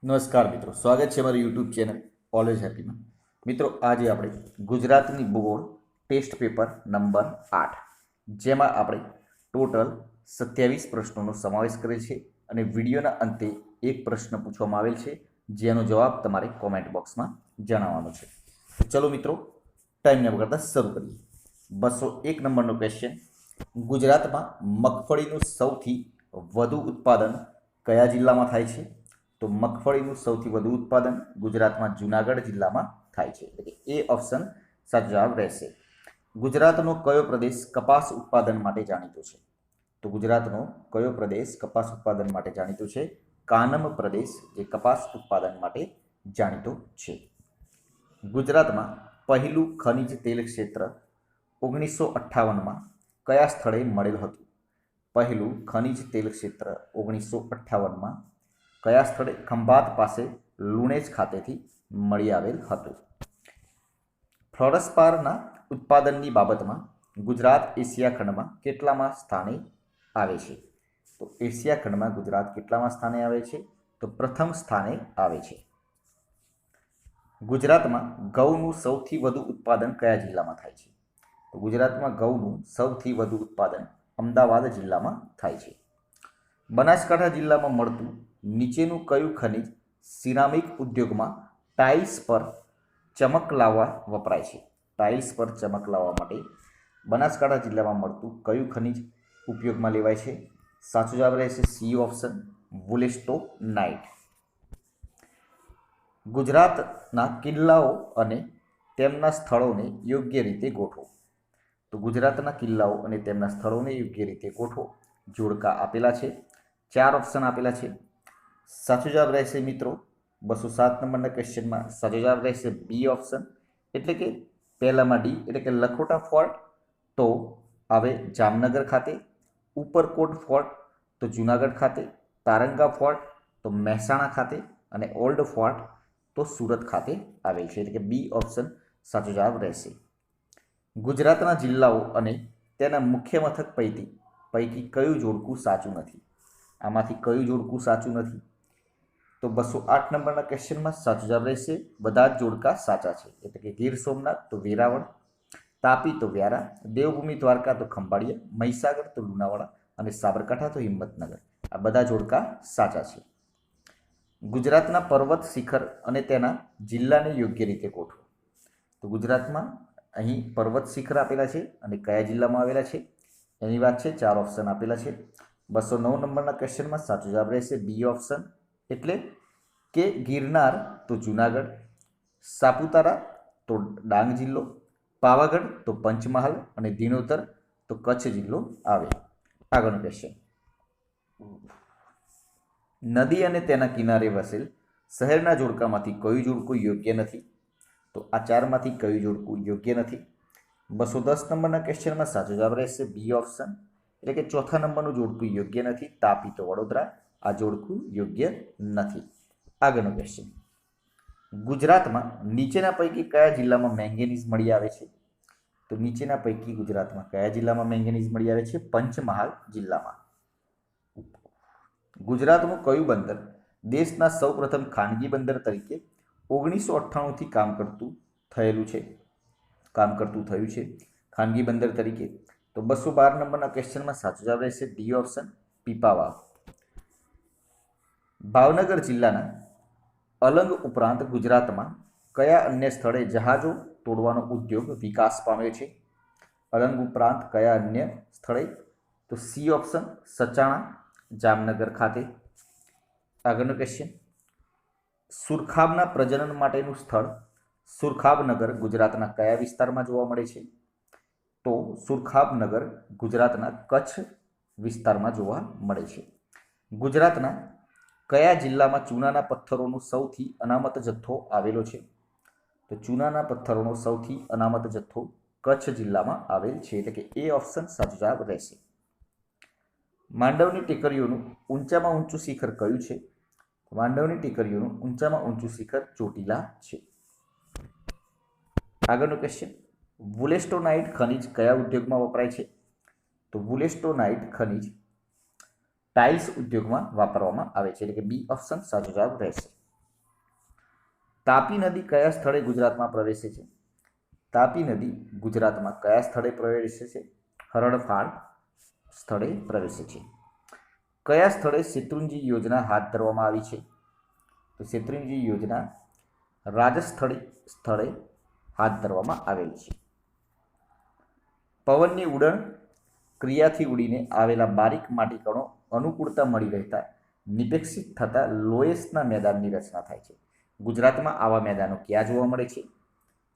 નમસ્કાર મિત્રો, સ્વાગત છે મારી યુટ્યુબ ચેનલ ઓલવેઝ હેપીમાં. મિત્રો, આજે આપણે ગુજરાતની ભૂગોળ ટેસ્ટ પેપર નંબર 8, જેમાં આપણે ટોટલ 27 પ્રશ્નોનો સમાવેશ કરેલ છે અને વિડીયોના અંતે એક પ્રશ્ન પૂછવામાં આવેલ છે, જેનો જવાબ તમારે કોમેન્ટ બોક્સમાં જણાવવાનો છે. તો ચલો મિત્રો, ટાઈમને વગાડતા શરૂ કરીએ. 201 નંબરનો ક્વેશ્ચન: ગુજરાતમાં મગફળીનું સૌથી વધુ ઉત્પાદન કયા જિલ્લામાં થાય છે? તો મગફળીનું સૌથી વધુ ઉત્પાદન ગુજરાતમાં જુનાગઢ જિલ્લામાં થાય છે. એટલે કે એ ઓપ્શન સાચો જવાબ રહેશે. ગુજરાતનો કયો પ્રદેશ કપાસ ઉત્પાદન માટે જાણીતો છે? તો ગુજરાતનો કયો પ્રદેશ કપાસ ઉત્પાદન માટે જાણીતો છે? કાનમ પ્રદેશ, જે કપાસ ઉત્પાદન માટે જાણીતો છે. ગુજરાતમાં પહેલું ખનિજ તેલ ક્ષેત્ર 1958માં કયા સ્થળે મળેલ હતું? પહેલું ખનિજ તેલ ક્ષેત્ર 1958માં કયા સ્થળે? ખંભાત પાસે લુણેજ ખાતેથી મળી આવેલ હતું. ફ્લોરસ્પારના ઉત્પાદનની બાબતમાં ગુજરાત એશિયા ખંડમાં કેટલામાં સ્થાને આવે છે? તો એશિયા ખંડમાં ગુજરાત કેટલામાં સ્થાને આવે છે? તો પ્રથમ સ્થાને આવે છે. ગુજરાતમાં ઘઉંનું સૌથી વધુ ઉત્પાદન કયા જિલ્લામાં થાય છે? તો ગુજરાતમાં ઘઉંનું સૌથી વધુ ઉત્પાદન અમદાવાદ જિલ્લામાં થાય છે. બનાસકાંઠા જિલ્લામાં મળતું નીચેનું કયું ખનિજ સિરામિક ઉદ્યોગમાં ટાઇલ્સ પર ચમક લાવવા વપરાય છે? ટાઇલ્સ પર ચમક લાવવા માટે બનાસકાંઠા જિલ્લામાં મળતું કયું ખનિજ ઉપયોગમાં લેવાય છે? સાચો જવાબ રહેશે સી ઓપ્શન, વુલેસ્ટોનાઇટ. ગુજરાતના કિલ્લાઓ અને તેમના સ્થળોને યોગ્ય રીતે ગોઠવો. તો ગુજરાતના કિલ્લાઓ અને તેમના સ્થળોને યોગ્ય રીતે ગોઠવો. જોડકા આપેલા છે, 4 ઓપ્શન આપેલા છે. સાચો જવાબ રહેશે મિત્રો 207 નંબરના ક્વેશ્ચનમાં સાચો જવાબ રહેશે બી ઓપ્શન, એટલે કે પહેલામાં ડી, એટલે કે લખોટા ફોર્ટ તો આવે જામનગર ખાતે, ઉપરકોટ ફોર્ટ તો જુનાગઢ ખાતે, તારંગા ફોર્ટ તો મહેસાણા ખાતે અને ઓલ્ડ ફોર્ટ તો સુરત ખાતે આવેલ છે. એટલે કે બી ઓપ્શન સાચો જવાબ રહેશે. ગુજરાતના જિલ્લાઓ અને તેના મુખ્ય મથક પૈકી કયું જોડકું સાચું નથી? આમાંથી કયું જોડકું સાચું નથી? તો 208 નંબરના ક્વેશ્ચનમાં સાચો જવાબ રહેશે બધા જ જોડકા સાચા છે. એટલે કે ગીર સોમનાથ તો વેરાવળ, તાપી તો વ્યારા, દેવભૂમિ દ્વારકા તો ખંભાળિયા, મહીસાગર તો લુણાવાડા અને સાબરકાંઠા તો હિંમતનગર. આ બધા જોડકા સાચા છે. ગુજરાતના પર્વત શિખર અને તેના જિલ્લાને યોગ્ય રીતે ગોઠવો. તો ગુજરાતમાં અહીં પર્વત શિખર આપેલા છે અને કયા જિલ્લામાં આવેલા છે એની વાત છે. 4 ઓપ્શન આપેલા છે. 209 નંબરના ક્વેશ્ચનમાં સાચો જવાબ રહેશે બી ઓપ્શન, એટલે કે ગિરનાર તો જુનાગઢ, સાપુતારા તો ડાંગ જિલ્લો, પાવાગઢ તો પંચમહાલ અને દિનોતર તો કચ્છ જિલ્લો આવે. આગળનો ક્વેશ્ચન: નદી અને તેના કિનારે વસેલ શહેરના જોડકામાંથી કયું જોડકું યોગ્ય નથી? તો આ 4માંથી કયું જોડકું યોગ્ય નથી? 210 નંબરના ક્વેશ્ચનમાં સાચો જવાબ રહેશે બી ઓપ્શન, એટલે કે ચોથા નંબરનું જોડકું યોગ્ય નથી. તાપી તો વડોદરા, આ જોડકું યોગ્ય નથી. આગળનો ક્વેશ્ચન: ગુજરાતમાં નીચેના પૈકી કયા જિલ્લામાં મેંગેનીઝ મળી આવે છે? તો નીચેના પૈકી ગુજરાતમાં કયા જિલ્લામાં મેંગેનીઝ મળી આવે છે? પંચમહાલ જિલ્લામાં. ગુજરાતનું કયું બંદર દેશના સૌપ્રથમ ખાનગી બંદર તરીકે 1998થી કામ કરતું થયું છે ખાનગી બંદર તરીકે? તો 212 નંબરના ક્વેશ્ચનમાં સાચો જવાબ રહેશે ડી ઓપ્શન, પીપાવાવ. ભાવનગર જિલ્લાના અલંગ ઉપરાંત ગુજરાતમાં કયા અન્ય સ્થળે જહાજો તોડવાનો ઉદ્યોગ વિકાસ પામ્યો છે? અલંગ ઉપરાંત કયા અન્ય સ્થળે? તો સી ઓપ્શન, સચાણા જામનગર ખાતે. આગળનો ક્વેશ્ચન: સુરખાબના પ્રજનન માટેનું સ્થળ સુરખાબનગર ગુજરાતના કયા વિસ્તારમાં જોવા મળે છે? તો સુરખાબનગર ગુજરાતના કચ્છ વિસ્તારમાં જોવા મળે છે. ગુજરાતના કયા જિલ્લામાં ચૂનાના પથ્થરોનો સૌથી અનામત જથ્થો આવેલો છે? તો ચૂનાના પથ્થરોનો સૌથી અનામત જથ્થો કચ્છ જિલ્લામાં આવેલ છે. એટલે કે એ ઓપ્શન સાચો જવાબ રહેશે. માંડવની ટેકરીઓનું ઊંચામાં ઊંચું શિખર કયું છે? માંડવની ટેકરીઓનું ઊંચામાં ઊંચું શિખર ચોટીલા છે. આગળનો ક્વેશ્ચન: વુલેસ્ટોનાઇટ ખનિજ કયા ઉદ્યોગમાં વપરાય છે? તો વુલેસ્ટોનાઇટ ખનિજ ટાઇલ્સ ઉદ્યોગમાં વાપરવામાં આવે છે. એટલે કે બી ઓપ્શન સાચો જવાબ રહેશે. તાપી નદી કયા સ્થળે ગુજરાતમાં પ્રવેશે છે? તાપી નદી ગુજરાતમાં કયા સ્થળે પ્રવેશે છે? હરણફાળ સ્થળે પ્રવેશે છે. કયા સ્થળે શેત્રુંજી યોજના હાથ ધરવામાં આવી છે? તો શેત્રુંજી યોજના રાજસ્થળ સ્થળે હાથ ધરવામાં આવેલ છે. પવનની ઉડણ ક્રિયાથી ઉડીને આવેલા બારીક માટીકણો અનુકૂળતા મળી રહેતા નિપેક્ષિત થતા લોએસના મેદાનની રચના થાય છે. ગુજરાતમાં આવા મેદાનો ક્યાં જોવા મળે છે?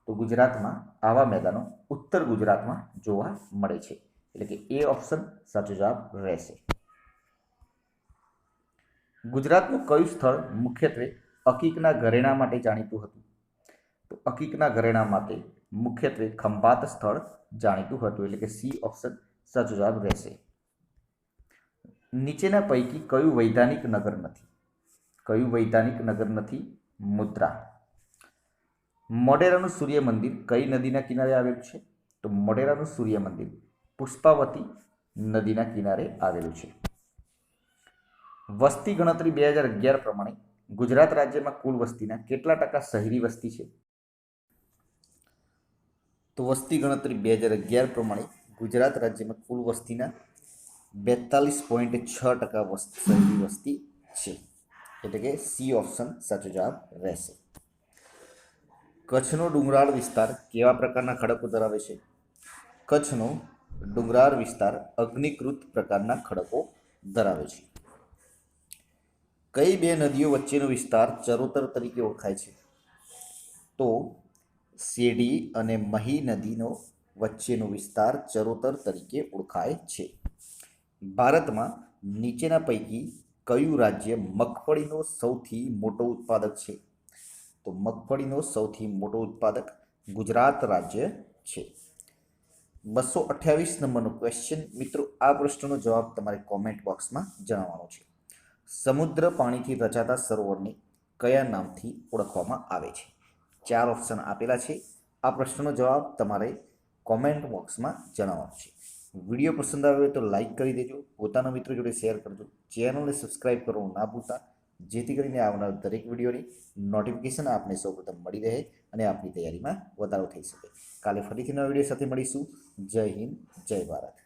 તો ગુજરાતમાં આવા મેદાનો ઉત્તર ગુજરાતમાં જોવા મળે છે. એટલે કે એ ઓપ્શન સાચો જવાબ રહેશે. ગુજરાતનું કયું સ્થળ મુખ્યત્વે અકીકના ઘરેણાં માટે જાણીતું હતું? તો અકીકના ઘરેણાં માટે મુખ્યત્વે ખંભાત સ્થળ જાણીતું હતું. એટલે કે સી ઓપ્શન સાચો જવાબ રહેશે. નીચેના પૈકી કયું વૈધાનિક નગર નથી? કયું વૈધાનિક નગર નથી? મુદ્રા. મોઢેરાનું સૂર્ય મંદિર કઈ નદીના કિનારે આવેલું છે? તો મોઢેરાનું સૂર્ય મંદિર પુષ્પાવતી નદીના કિનારે આવેલું છે. વસ્તી ગણતરી 2011 પ્રમાણે ગુજરાત રાજ્યમાં કુલ વસ્તીના કેટલા ટકા શહેરી વસ્તી છે? તો વસ્તી ગણતરી 2011 પ્રમાણે ગુજરાત રાજ્યમાં કુલ વસ્તીના 42.6% શહેરી વસ્તી છે. એટલે કે સી ઓપ્શન સાચો જવાબ રહેશે. કચ્છનો ડુંગરાળ વિસ્તાર કેવા પ્રકારના ખડકો ધરાવે છે? કચ્છનો ડુંગરાળ વિસ્તાર અગ્નિકૃત પ્રકારના ખડકો ધરાવે છે. કઈ બે નદીઓ વચ્ચેનો વિસ્તાર ચરોતર તરીકે ઓળખાય છે? તો શેઢી અને મહી નદીનો વચ્ચેનો વિસ્તાર ચરોતર તરીકે ઓળખાય છે. ભારતમાં નીચેના પૈકી કયું રાજ્ય મગફળીનો સૌથી મોટો ઉત્પાદક છે? તો મગફળીનો સૌથી મોટો ઉત્પાદક ગુજરાત રાજ્ય છે. 228 નંબરનો ક્વેશ્ચન. મિત્રો, આ પ્રશ્નનો જવાબ તમારે કોમેન્ટ બોક્સમાં જણાવવાનો છે. સમુદ્ર પાણીથી રચાતા સરોવરને કયા નામથી ઓળખવામાં આવે છે? 4 ઓપ્શન આપેલા છે. આ પ્રશ્નનો જવાબ તમારે કોમેન્ટ બોક્સમાં જણાવવાનો છે. વિડીયો પસંદ આવ્યો હોય તો લાઈક કરી દેજો, પોતાના મિત્રો જોડે શેર કરજો, ચેનલને સબસ્ક્રાઈબ કરવાનું ના ભૂલતા, જેથી કરીને આવનાર દરેક વિડીયોની નોટિફિકેશન આપને સૌપ્રથમ મળી રહે અને આપની તૈયારીમાં વધારો થઈ શકે. કાલે ફરીથી નવા વિડીયો સાથે મળીશું. જય હિન્દ, જય ભારત.